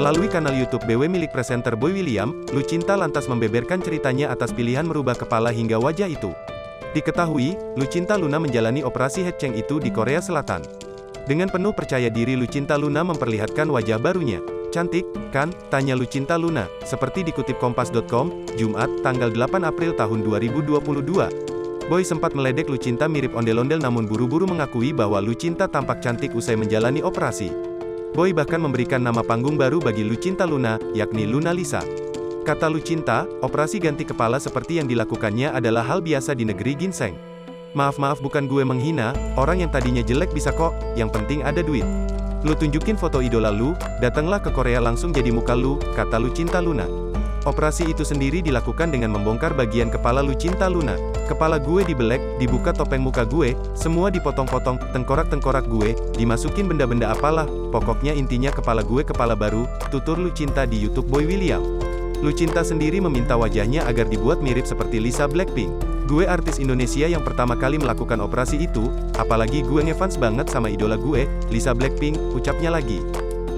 Melalui kanal YouTube BW milik presenter Boy William, Lucinta lantas membeberkan ceritanya atas pilihan merubah kepala hingga wajah itu. Diketahui, Lucinta Luna menjalani operasi headcheng itu di Korea Selatan. Dengan penuh percaya diri Lucinta Luna memperlihatkan wajah barunya. "Cantik, kan?" tanya Lucinta Luna, seperti dikutip Kompas.com, Jumat, tanggal 8 April tahun 2022. Boy sempat meledek Lucinta mirip ondel-ondel namun buru-buru mengakui bahwa Lucinta tampak cantik usai menjalani operasi. Boy bahkan memberikan nama panggung baru bagi Lucinta Luna, yakni Luna Lisa. Kata Lucinta, operasi ganti kepala seperti yang dilakukannya adalah hal biasa di negeri ginseng. "Maaf bukan gue menghina, orang yang tadinya jelek bisa kok, yang penting ada duit. Lu tunjukin foto idola lu, datanglah ke Korea langsung jadi muka lu," kata Lucinta Luna. Operasi itu sendiri dilakukan dengan membongkar bagian kepala Lucinta Luna. "Kepala gue dibelek, dibuka topeng muka gue, semua dipotong-potong, tengkorak-tengkorak gue, dimasukin benda-benda apalah, pokoknya intinya kepala gue kepala baru," tutur Lucinta di YouTube Boy William. Lucinta sendiri meminta wajahnya agar dibuat mirip seperti Lisa Blackpink. "Gue artis Indonesia yang pertama kali melakukan operasi itu, apalagi gue ngefans banget sama idola gue, Lisa Blackpink," ucapnya lagi.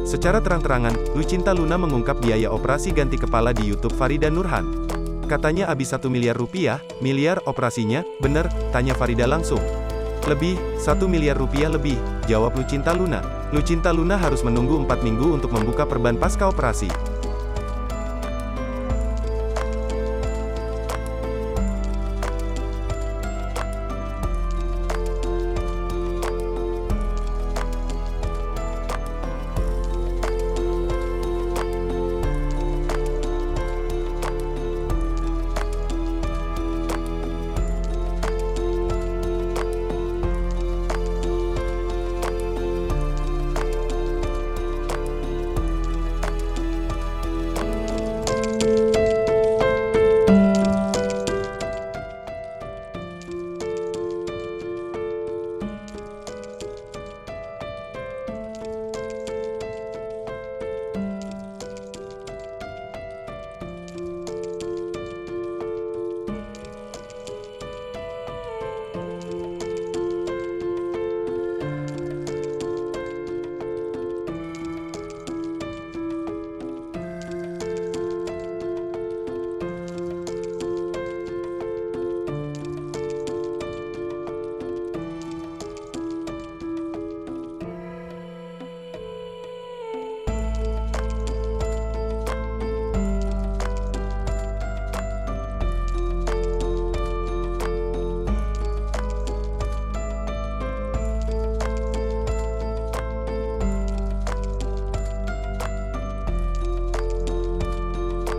Secara terang-terangan, Lucinta Luna mengungkap biaya operasi ganti kepala di YouTube Farida Nurhan. Katanya habis 1 miliar rupiah, miliar operasinya, bener? Tanya Farida langsung. "Lebih, 1 miliar rupiah lebih," jawab Lucinta Luna. Lucinta Luna harus menunggu 4 minggu untuk membuka perban pasca operasi.